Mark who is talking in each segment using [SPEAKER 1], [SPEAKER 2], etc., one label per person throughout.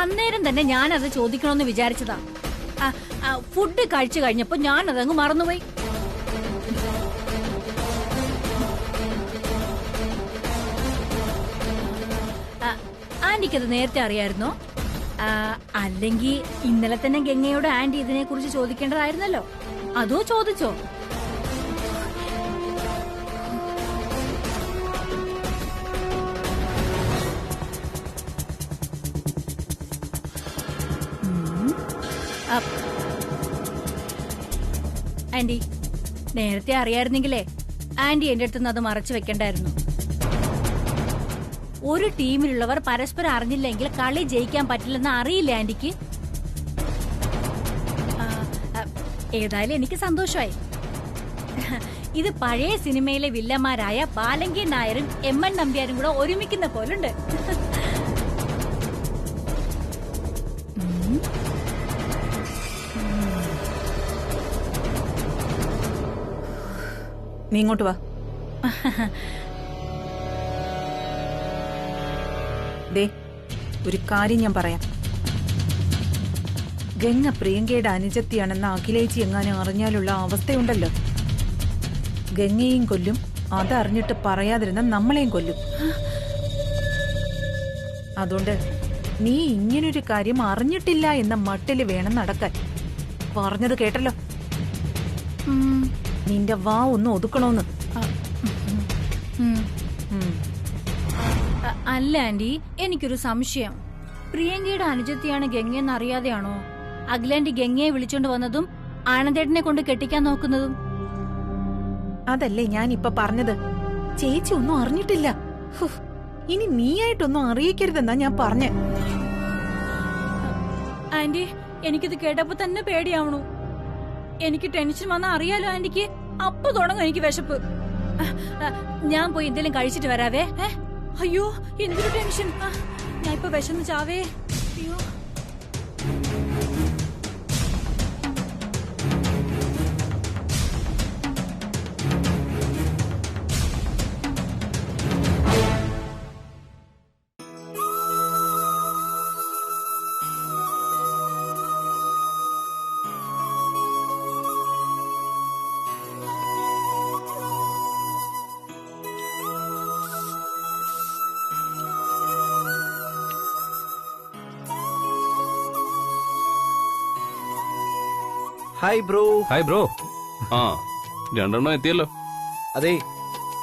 [SPEAKER 1] അന്നേരം തന്നെ ഞാനത് ചോദിക്കണമെന്ന് വിചാരിച്ചതാ. ഫുഡ് കഴിച്ചു കഴിഞ്ഞപ്പോ ഞാനതങ്ങ് മറന്നുപോയി. ആന്റിക്കത് നേരത്തെ അറിയായിരുന്നോ? അല്ലെങ്കിൽ ഇന്നലെ തന്നെ ഗംഗയോട് ആന്റി ഇതിനെ കുറിച്ച് ചോദിക്കേണ്ടതായിരുന്നല്ലോ. അതോ ചോദിച്ചോ? ആന്റി, നേരത്തെ അറിയായിരുന്നെങ്കിലേ ആന്റി എന്റെ അടുത്തുനിന്ന് അത് മറച്ചു വെക്കണ്ടായിരുന്നു. ഒരു ടീമിലുള്ളവർ പരസ്പരം അറിഞ്ഞില്ലെങ്കിൽ കളി ജയിക്കാൻ പറ്റില്ലെന്ന് അറിയില്ല ആന്റിക്ക്. ഏതായാലും എനിക്ക് സന്തോഷമായി. ഇത് പഴയ സിനിമയിലെ വില്ലന്മാരായ ബാലങ്കി നായരും എം.എൻ. നമ്പ്യാരും കൂടെ ഒരുമിക്കുന്ന പോലുണ്ട്.
[SPEAKER 2] നീ ഇങ്ങോട്ട് വാ. ദേ, ഒരു കാര്യം ഞാൻ പറയാം. ഗംഗ പ്രിയങ്കയുടെ അനുജത്തിയാണെന്ന് അഖിലേച്ചി എങ്ങാനും അറിഞ്ഞാലുള്ള അവസ്ഥയുണ്ടല്ലോ, ഗംഗയെയും കൊല്ലും, അതറിഞ്ഞിട്ട് പറയാതിരുന്ന നമ്മളെയും കൊല്ലും. അതുകൊണ്ട് നീ ഇങ്ങനൊരു കാര്യം അറിഞ്ഞിട്ടില്ല എന്ന മട്ടില് വേണം നടക്കാൻ. പറഞ്ഞത് കേട്ടല്ലോ, നിന്റെ വാ ഒന്ന് ഒതുക്കണോന്ന്.
[SPEAKER 1] അല്ല ആന്റി, എനിക്കൊരു സംശയം. പ്രിയങ്കയുടെ അനുജത്തിയാണ് ഗംഗയെന്ന് അറിയാതെയാണോ അഖിലാന്റി ഗംഗയെ വിളിച്ചോണ്ട് വന്നതും ആനന്ദേട്ടനെ കൊണ്ട് കെട്ടിക്കാൻ നോക്കുന്നതും?
[SPEAKER 2] അതല്ലേ ഞാൻ ഇപ്പൊ പറഞ്ഞത്. ചേച്ചി ഒന്നും അറിഞ്ഞിട്ടില്ല. ഇനി നീയായിട്ടൊന്നും അറിയിക്കരുതെന്നാ ഞാൻ പറഞ്ഞ.
[SPEAKER 1] ആന്റി, എനിക്കിത് കേട്ടപ്പോ തന്നെ പേടിയാവണു. എനിക്ക് ടെൻഷൻ വന്നാ അറിയാലോ ആന്റിക്ക്. അപ്പൊ തുടങ്ങും എനിക്ക് വിശപ്പ്. ഞാൻ പോയി എന്തെങ്കിലും കഴിച്ചിട്ട് വരാവേ. അയ്യോ, എന്തൊരു ടെൻഷൻ. ഞാൻ ഇപ്പൊ വിശന്ന് ചാവേ. അയ്യോ.
[SPEAKER 3] Hi bro.
[SPEAKER 4] Hi bro. ആ, രണ്ടെണ്ണം എത്തിയല്ലോ.
[SPEAKER 3] അതെ,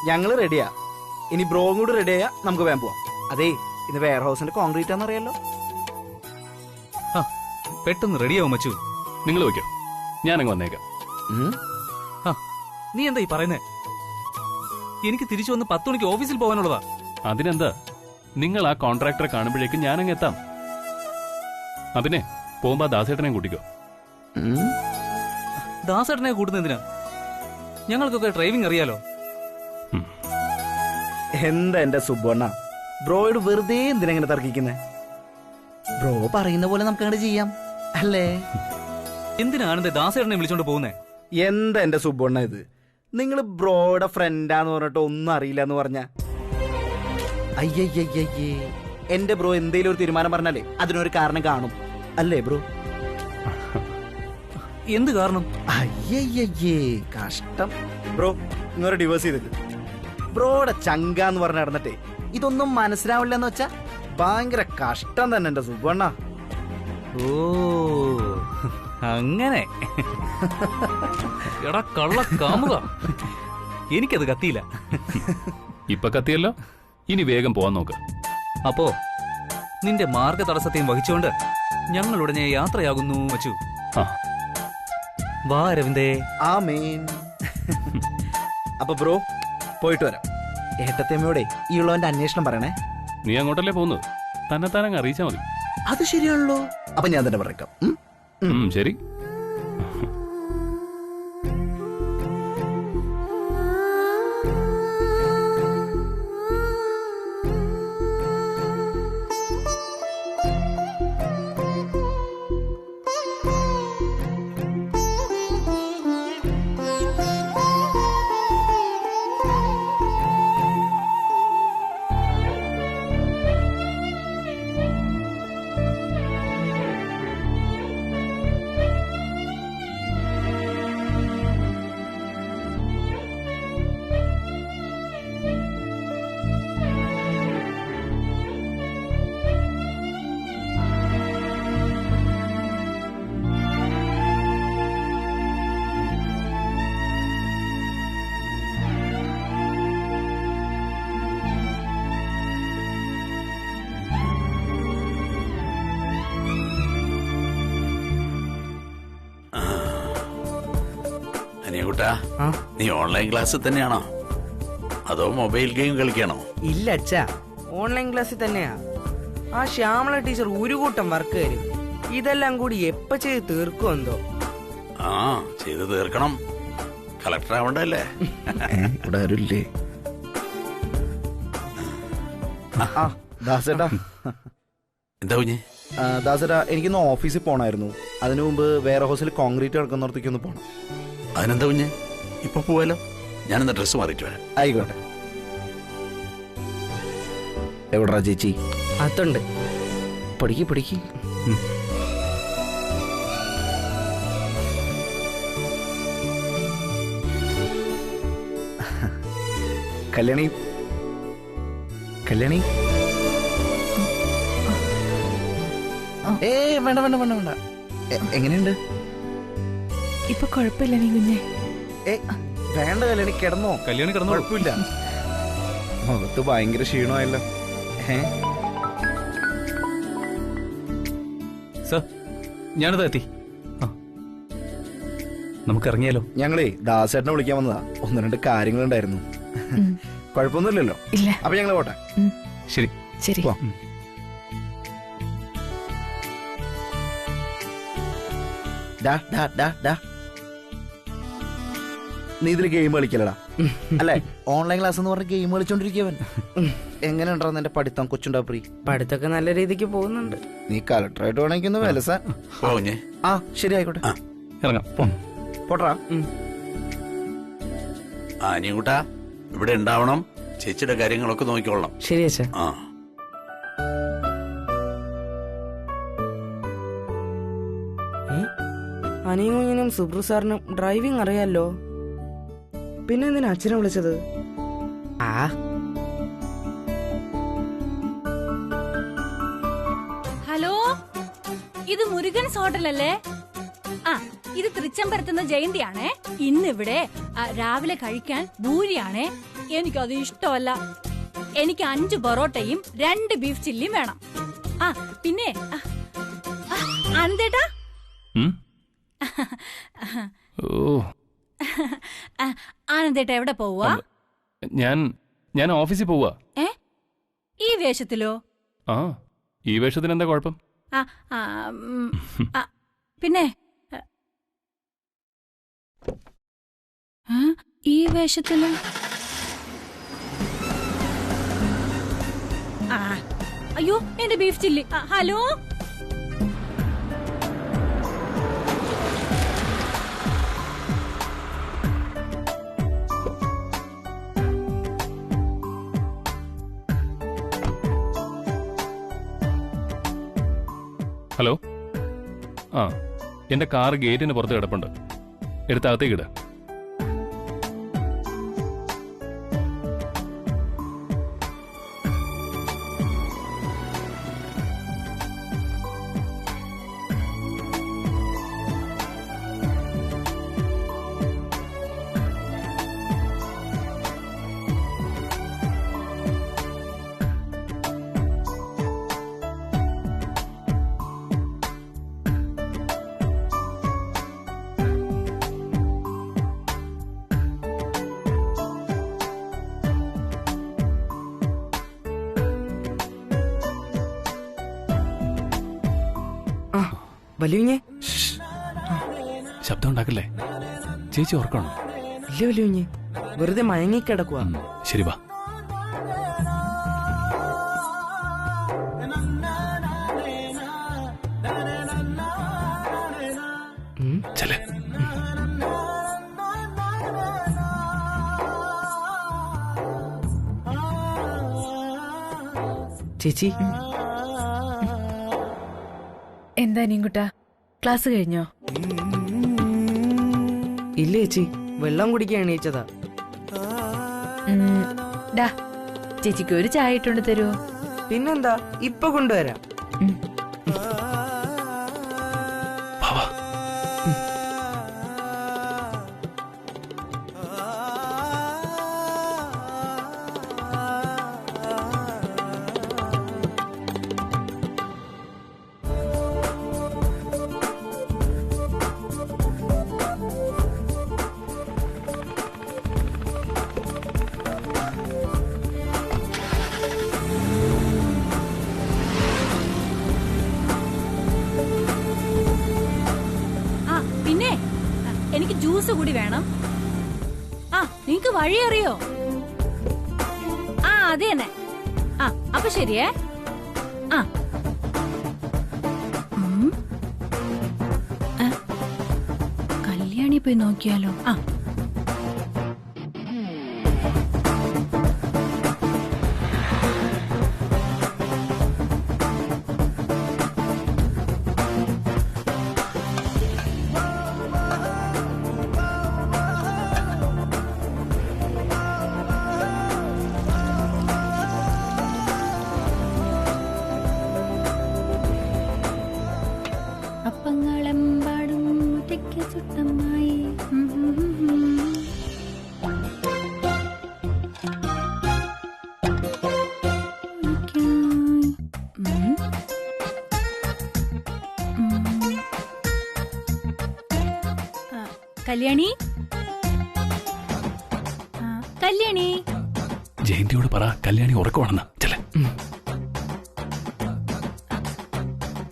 [SPEAKER 3] ഞങ്ങള് റെഡിയാ. ഇനി ബ്രോയും കൂടി റെഡിയായാ നമുക്ക് വേഗം പോവാം. അതെ, ഇത് വെയർ ഹൗസിന്റെ കോൺക്രീറ്റ് ആണെന്നറിയാലോ.
[SPEAKER 4] പെട്ടെന്ന് റെഡിയാവും മച്ചു.
[SPEAKER 5] നിങ്ങൾ വയ്ക്കോ, ഞാനങ്ങ് വന്നേക്കാം.
[SPEAKER 4] നീ എന്താ ഈ പറയുന്നേ? എനിക്ക് തിരിച്ചു വന്ന് 10 മണിക്ക് ഓഫീസിൽ പോകാനുള്ളതാ.
[SPEAKER 5] അതിനെന്താ, നിങ്ങൾ ആ കോൺട്രാക്ടറെ കാണുമ്പോഴേക്കും ഞാനങ്ങ് എത്താം. അതിനെ പോകുമ്പോ ദാസേട്ടനെയും കൂട്ടിക്കോ.
[SPEAKER 4] ദാസേട്ടനെ കൂട്ടുന്ന എന്തിനാ? ഞങ്ങൾക്കൊക്കെ ഡ്രൈവിംഗ് അറിയാലോ.
[SPEAKER 3] എന്താ എന്റെ സുബ്ബണ്ണ, ബ്രോയോട് വെറുതെ എന്തിനെങ്ങനെ തർക്കിക്കുന്നേ? ബ്രോ പറയുന്ന പോലെ നമുക്ക് അങ്ങോട്ട് ചെയ്യാം അല്ലേ?
[SPEAKER 4] എന്തിനാണ് ദാസേട്ടനെ വിളിച്ചോണ്ട് പോകുന്നേ?
[SPEAKER 3] എന്താ എന്റെ സുബ്ബണ്ണ ഇത്? നിങ്ങൾ ബ്രോയുടെ ഫ്രണ്ടാന്ന് പറഞ്ഞിട്ട് ഒന്നും അറിയില്ല എന്ന് പറഞ്ഞ? അയ്യയ്യയ്യേ, എന്റെ ബ്രോ എന്തേലും ഒരു തീരുമാനം പറഞ്ഞാലേ അതിനൊരു കാരണം കാണും അല്ലേ ബ്രോ?
[SPEAKER 4] എന്ത് കാരണം?
[SPEAKER 3] അയ്യയ്യേ, കഷ്ടം. ബ്രോ ഇങ്ങോട്ട് ഡിവോഴ്സ് ചെയ്തിട്ട് ബ്രോയുടെ ചങ്കാന്ന് പറഞ്ഞ നടന്നിട്ടേ ഇതൊന്നും മനസ്സിലാവില്ലെന്ന് വെച്ചാ ഭയങ്കര കഷ്ടം തന്നെ എന്റെ സുബ്ബണ്ണ.
[SPEAKER 4] ഓ, അങ്ങനെ. എടാ കള്ള കാമുക, എനിക്കത് കത്തിയില്ല.
[SPEAKER 5] ഇപ്പൊ കത്തിയല്ലോ, ഇനി വേഗം പോവാൻ നോക്ക്.
[SPEAKER 4] അപ്പോ നിന്റെ മാർഗ തടസ്സത്തെയും വഹിച്ചുകൊണ്ട് ഞങ്ങൾ ഉടനെ യാത്രയാകുന്നു വച്ചു. വാ രവിന്ദേ.
[SPEAKER 3] ആമേൻ. അപ്പൊ ബ്രോ പോയിട്ട് വരാം. ഏട്ടത്തേമ്മയോടെ ഈ ഉള്ളവന്റെ അന്വേഷണം പറയണേ.
[SPEAKER 5] നീ അങ്ങോട്ടല്ലേ പോകുന്നത്, തന്നെത്താനങ്ങ് അറിയിച്ചാ മതി.
[SPEAKER 3] അത് ശരിയാണല്ലോ. അപ്പൊ ഞാൻ തന്നെ പറയാം.
[SPEAKER 5] ശരി.
[SPEAKER 6] അനികൂട്ടാ, നീ ഓൺലൈൻ ക്ലാസ്സിൽ തന്നെയാണോ അതോ മൊബൈൽ ഗെയിം കളിക്കാണോ?
[SPEAKER 7] ഇല്ല അച്ഛാ, ഓൺലൈൻ ക്ലാസ്സിൽ തന്നെയാ. ആ ശ്യാമള ടീച്ചർ ഒരു കൂട്ടം വർക്ക് തരും. ഇതെല്ലാം കൂടി എപ്പ ചെയ്ത് തീർക്കുമെന്തോ.
[SPEAKER 6] ആ, ചെയ്ത് തീർക്കണം. കളക്ടർ ആവണ്ടല്ലേ?
[SPEAKER 3] ഇവിടെ ആരുമില്ലേ? ദാസേട്ടാ,
[SPEAKER 6] എന്താ കുഞ്ഞ്?
[SPEAKER 3] ദാസേട്ടാ, എനിക്കിന്ന് ഓഫീസിൽ പോണായിരുന്നു. അതിനു മുമ്പ് വേറെ ഹൗസിൽ കോൺക്രീറ്റ് നടക്കുന്നിടത്തേക്ക് ഒന്ന് പോണം.
[SPEAKER 6] അതിനെന്താ കുഞ്ഞ്, ഇപ്പൊ പോവാലോ. ഞാനെന്താ ഡ്രസ്സ് മാറിയിട്ട് വരാം.
[SPEAKER 3] ആയിക്കോട്ടെ. എവിടാ ചേച്ചി?
[SPEAKER 7] അതുണ്ട്.
[SPEAKER 3] പഠിക്ക് പഠിക്ക്. കല്യാണി, കല്യാണി. വേണ്ട വേണ്ട വേണ്ട വേണ്ട. എങ്ങനെയുണ്ട്?
[SPEAKER 2] ഇപ്പൊ കുഴപ്പമില്ല നീ കുഞ്ഞെ.
[SPEAKER 3] വേണ്ട കല്യാണി, കിടന്നോ.
[SPEAKER 4] കല്യാണി കിടന്നോ?
[SPEAKER 3] കുഴപ്പമില്ല. മുഖത്ത് ഭയങ്കര ക്ഷീണമായല്ലോ.
[SPEAKER 4] സർ, ഞാനിതാ എത്തി. നമുക്ക് ഇറങ്ങിയാലോ?
[SPEAKER 3] ഞങ്ങളേ ദാസേട്ടനെ വിളിക്കാൻ വന്നതാ. ഒന്ന് രണ്ട് കാര്യങ്ങളുണ്ടായിരുന്നു. കുഴപ്പമൊന്നുമില്ലല്ലോ?
[SPEAKER 2] ഇല്ല.
[SPEAKER 3] അപ്പൊ ഞങ്ങള് പോട്ടെ.
[SPEAKER 4] ശരി
[SPEAKER 2] ശരി.
[SPEAKER 3] നീ ഇതില് ഗെയിം കളിക്കലടാ അല്ലേ? ഓൺലൈൻ ക്ലാസ് എന്ന് പറഞ്ഞ ഗെയിം കളിച്ചോണ്ടിരിക്കവൻ. എങ്ങനെ ഉണ്ടായിരുന്നു എന്റെ പഠിത്തം കൊച്ചുണ്ടാപ്രി?
[SPEAKER 7] പഠിത്തമൊക്കെ നല്ല രീതിക്ക് പോകുന്നുണ്ട്.
[SPEAKER 3] നീ കളക്ടറായിട്ട് വേണമെങ്കിൽ വിലസ. ആ ശരി, ആയിക്കോട്ടെ.
[SPEAKER 4] ഇറങ്ങാം.
[SPEAKER 3] പോട്ടാ.
[SPEAKER 6] അനികൂട്ടാ, ഇവിടെ ഉണ്ടാവണം. ചേച്ചിയുടെ കാര്യങ്ങളൊക്കെ നോക്കിക്കൊള്ളണം.
[SPEAKER 7] ശരി അച്ഛാ.
[SPEAKER 6] ആ,
[SPEAKER 7] അനിയും സുബ്രു സാറിനും ഡ്രൈവിംഗ് അറിയാലോ. പിന്നെ എന്തിനാ അച്ഛനെ വിളിച്ചത്?
[SPEAKER 1] ഹലോ, ഇത് മുരുകൻസ് ഹോട്ടലല്ലേ? ആ, ഇത് തൃച്ചംബരത്തുനിന്ന് ജയന്തിയാണേ. ഇന്നിവിടെ രാവിലെ കഴിക്കാൻ ഭൂരിയാണേ. എനിക്കത് ഇഷ്ടമല്ല. എനിക്ക് 5 പൊറോട്ടയും 2 ബീഫ് ചില്ലിയും വേണം. ആ പിന്നെ ആനന്ദേട്ടാ, ആനന്ദേട്ടാ എവിടെ പോവാ?
[SPEAKER 5] ഞാൻ ഓഫീസിൽ പോവാ.
[SPEAKER 1] ഈ വേഷത്തിലോ?
[SPEAKER 5] ആ, ഈ വേഷത്തിന് എന്താ കുഴപ്പം?
[SPEAKER 1] പിന്നെ ഈ വേഷത്തില് അയ്യോ, എന്റെ ബീഫ് ചില്ലി. Hello,
[SPEAKER 5] hello. ആ, എന്റെ കാർ ഗേറ്റിന് പുറത്ത് കിടപ്പുണ്ട്. എടുത്തകത്തേക്ക് ഇട.
[SPEAKER 7] വലിയ
[SPEAKER 5] ശബ്ദം ഉണ്ടാക്കല്ലേ. ചേച്ചി ഓർക്കണം.
[SPEAKER 7] ഇല്ല വലിയ വെറുതെ മയങ്ങിക്കിടക്കുക.
[SPEAKER 5] ശരി, വാ. ചെല്ലേ.
[SPEAKER 7] ചേച്ചി,
[SPEAKER 2] എന്താ നീങ്കുട്ടാ, ക്ലാസ് കഴിഞ്ഞോ?
[SPEAKER 7] ഇല്ല ചേച്ചി, വെള്ളം കുടിക്കാൻ എണീച്ചതാ.
[SPEAKER 2] ചേച്ചിക്ക് ഒരു ചായ ഇട്ടുകൊണ്ട് തരുമോ?
[SPEAKER 7] പിന്നെന്താ, ഇപ്പൊ കൊണ്ടുവരാം.
[SPEAKER 1] എനിക്ക് ജ്യൂസ് കൂടി വേണം. ആ നിങ്ങക്ക് വഴി അറിയോ? ആ അത് തന്നെ. ആ അപ്പൊ ശരിയേ. ആ കല്യാണി പോയി നോക്കിയാലോ? ആ അപ്പങ്ങളെമ്പാടും മുറ്റയ്ക്ക് ചുട്ടമായി. കല്യാണി, കല്യാണി.
[SPEAKER 5] ജയന്തിയോട് പറ കല്യാണി ഉറക്കമാണെന്ന്. ചെല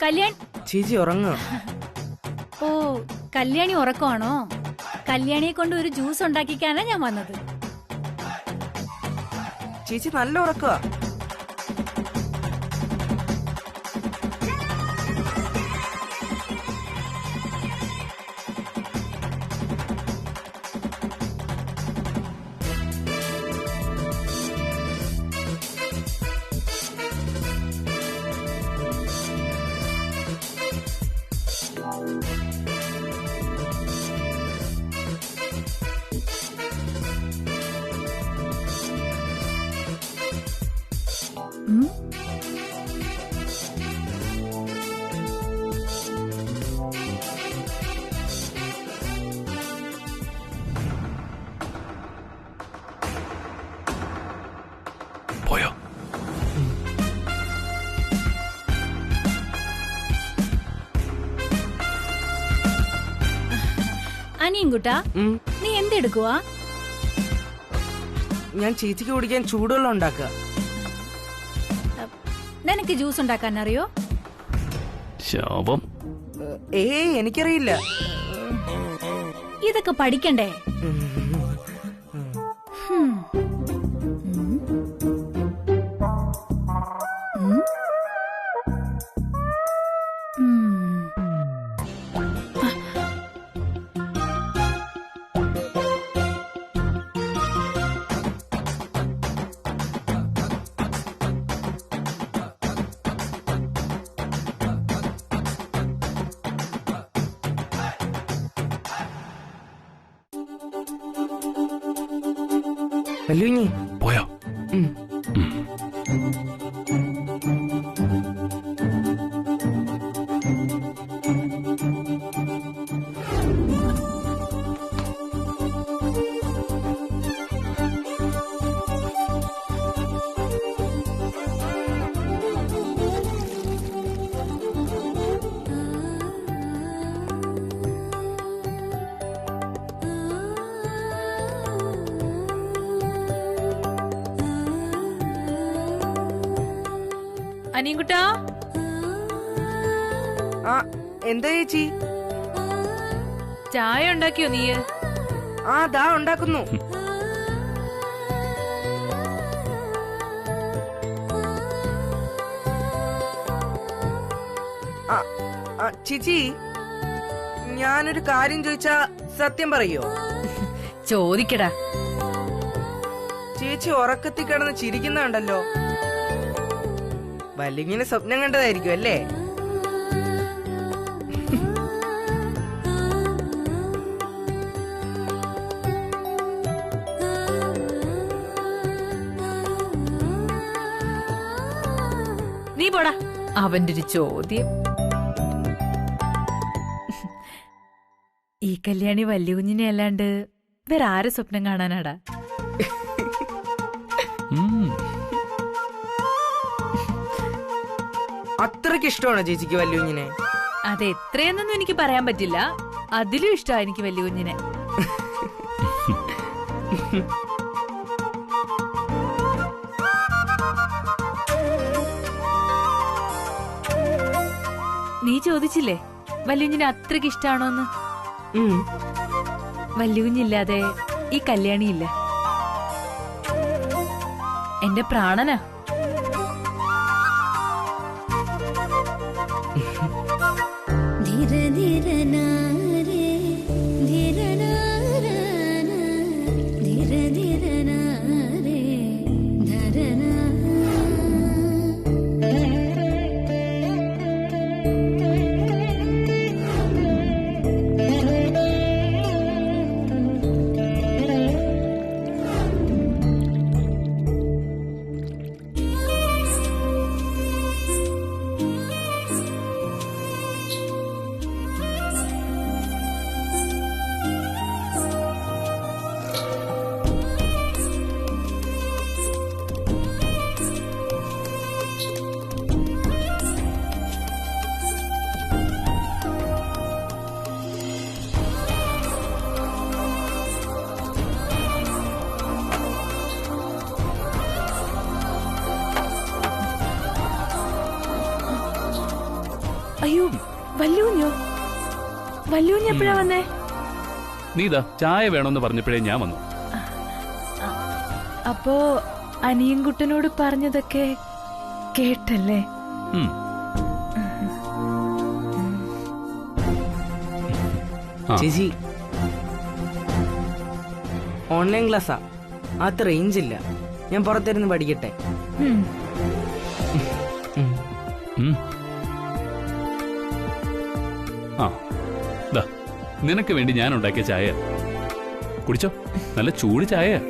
[SPEAKER 1] കല്യാൺ
[SPEAKER 7] ചേച്ചി ഉറങ്ങുക.
[SPEAKER 1] ഓ കല്യാണി ഉറക്കമാണോ? കല്യാണിയെ കൊണ്ട് ഒരു ജ്യൂസ് ഉണ്ടാക്കിക്കാനാ ഞാൻ വന്നത്.
[SPEAKER 7] ചേച്ചി നല്ല ഉറക്കുക.
[SPEAKER 5] പോയോ?
[SPEAKER 1] അനിയൻകുട്ടാ, നീ എന്തെടുക്കുവാ?
[SPEAKER 7] ഞാൻ ചേച്ചിക്ക് കുടിക്കാൻ ചൂടുവെള്ളം ഉണ്ടാക്കുക.
[SPEAKER 1] നിനക്ക് ജ്യൂസ് ഉണ്ടാക്കാൻ അറിയോ?
[SPEAKER 5] ശാപം.
[SPEAKER 7] എനിക്കറിയില്ല.
[SPEAKER 1] ഇതൊക്കെ പഠിക്കണ്ടേ?
[SPEAKER 7] വല്യുഞ്ഞി
[SPEAKER 5] പോയോ?
[SPEAKER 2] അനിയൻകുട്ടാ,
[SPEAKER 7] ആ എന്താ ചേച്ചി?
[SPEAKER 2] ചായ ഉണ്ടാക്കിയോ നീ?
[SPEAKER 7] ആ ദാ ഉണ്ടാക്കുന്നു. ചേച്ചി, ഞാനൊരു കാര്യം ചോദിച്ചാ സത്യം പറയോ?
[SPEAKER 2] ചോദിക്കടാ.
[SPEAKER 7] ചേച്ചി ഉറക്കത്തിൽ കിടന്ന് ചിരിക്കുന്നുണ്ടല്ലോ. വല്ലിങ്ങനെ സ്വപ്നം കണ്ടതായിരിക്കും അല്ലേ?
[SPEAKER 2] നീ പോടാ. അവന്റെ ഒരു ചോദ്യം. ഈ കല്യാണി വല്യ കുഞ്ഞിനെ അല്ലാണ്ട് വേറെ ആരെ സ്വപ്നം കാണാനാടാ?
[SPEAKER 7] അത്രയ്ക്ക് ഇഷ്ടമാണോ ചേച്ചിക്ക് വല്യുഞ്ഞിനെ?
[SPEAKER 2] അത് എത്രയെന്നൊന്നും എനിക്ക് പറയാൻ പറ്റില്ല. അതിലും ഇഷ്ടമാണ് എനിക്ക് വല്യ കുഞ്ഞിനെ. നീ ചോദിച്ചില്ലേ വല്യുഞ്ഞിനെ അത്രയ്ക്ക് ഇഷ്ടാണോന്ന്?
[SPEAKER 8] വല്യുഞ്ഞില്ലാതെ ഈ കല്യാണിയില്ല. എന്റെ പ്രാണനാ. അയ്യോ, വല്യൂഞ്ഞോ? വല്യൂഞ്ഞ് എപ്പോഴാ വന്നേ?
[SPEAKER 5] നീതാ ചായ വേണമെന്ന് പറഞ്ഞപ്പോഴേ ഞാൻ വന്നു.
[SPEAKER 8] അപ്പോ അനിയൻകുട്ടനോട് പറഞ്ഞതൊക്കെ കേട്ടല്ലേ?
[SPEAKER 7] ചേച്ചി, ഓൺലൈൻ ക്ലാസ്സാ, അത് റേഞ്ച് ഇല്ല. ഞാൻ പുറത്തിരുന്ന് പഠിക്കട്ടെ.
[SPEAKER 5] ആ ദാ നിനക്ക് വേണ്ടി ഞാൻ ഉണ്ടാക്കിയ ചായ കുടിച്ചോ. നല്ല ചൂട് ചായ.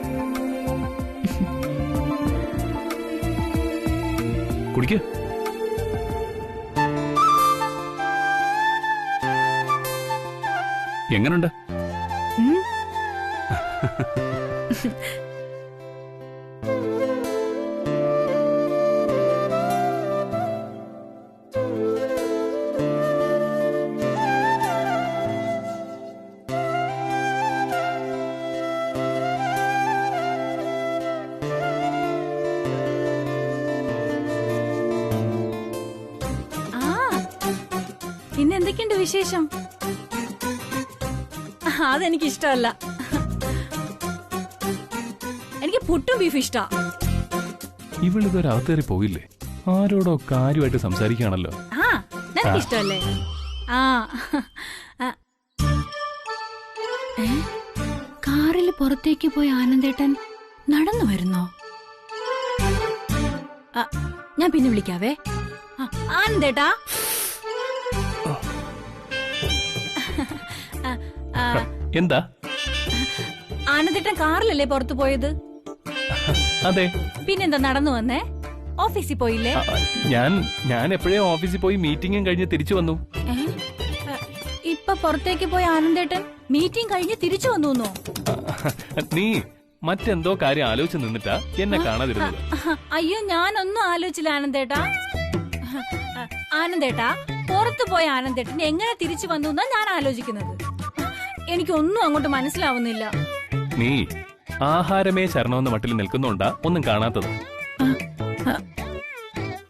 [SPEAKER 5] കുടിക്ക്. എങ്ങനുണ്ട്?
[SPEAKER 1] പിന്നെ എന്തൊക്കെയുണ്ട് വിശേഷം? അതെനിക്ക് ഇഷ്ടമല്ല. എനിക്ക് പുട്ടും ബീഫ് ഇഷ്ടാ.
[SPEAKER 5] ഇവളിതൊരകത്തേറി പോയില്ലേ? ആരോടോ കാര്യമായിട്ട് സംസാരിക്കുകയാണല്ലോ.
[SPEAKER 1] ആ, നിനക്ക് ഇഷ്ടമല്ലേ? ആ, കാറിൽ പുറത്തേക്ക് പോയി ആനന്ദേട്ടൻ നടന്നു വരുന്നോ? ഞാൻ പിന്നെ വിളിക്കാവേ. ആനന്ദേട്ടാ,
[SPEAKER 5] എന്താ?
[SPEAKER 1] ആനന്ദേട്ടൻ കാറിലല്ലേ പുറത്തു പോയത്?
[SPEAKER 5] അതെ.
[SPEAKER 1] പിന്നെന്താ നടന്നു വന്നേ? ഓഫീസിൽ പോയില്ലേ?
[SPEAKER 5] ഞാൻ എപ്പോഴേ ഓഫീസിൽ പോയി മീറ്റിംഗും കഴിഞ്ഞ് തിരിച്ചു വന്നു.
[SPEAKER 1] ഇപ്പൊ പുറത്തേക്ക് പോയ ആനന്ദേട്ടൻ മീറ്റിംഗ് കഴിഞ്ഞ് തിരിച്ചു വന്നു.
[SPEAKER 5] നീ മറ്റെന്തോ കാര്യം ആലോചിച്ച് നിന്നിട്ടാ എന്നെ കാണാതിരുന്നത്.
[SPEAKER 1] അയ്യോ, ഞാനൊന്നും ആലോചിച്ചില്ല ആനന്ദേട്ടാ. ആനന്ദേട്ടാ, പുറത്തു പോയ ആനന്ദേട്ടൻ എങ്ങനെ തിരിച്ചു വന്നു എന്നാ ഞാൻ ആലോചിക്കുന്നത്. എനിക്കൊന്നും അങ്ങോട്ട് മനസ്സിലാവുന്നില്ല.
[SPEAKER 5] നീ ആഹാരമേ ശരണമെന്ന മട്ടിൽ നിൽക്കുന്നുണ്ടാ ഒന്നും കാണാത്തത്.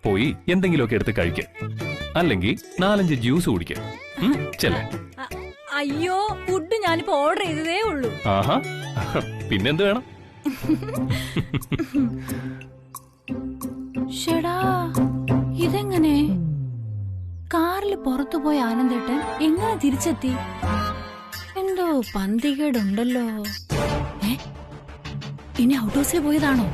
[SPEAKER 5] പോയി എന്തെങ്കിലുമൊക്കെ എടുത്ത് കഴിക്ക, അല്ലെങ്കിൽ 4-5 ജ്യൂസ് കുടിക്ക.
[SPEAKER 1] അയ്യോ, ഫുഡ് ഞാനിപ്പോ ഓർഡർ ചെയ്തതേ ഉള്ളൂ.
[SPEAKER 5] ആഹാ, പിന്നെന്ത് വേണം?
[SPEAKER 1] ഷെടാ, ഇതെങ്ങനെ? കാറിൽ പുറത്തു പോയ ആനന്ദേട്ടൻ എങ്ങനെ തിരിച്ചെത്തി? എന്തോ പന്തികേടുണ്ടല്ലോ. ഇനി ഔട്ട് ഹൗസിൽ പോയതാണോ?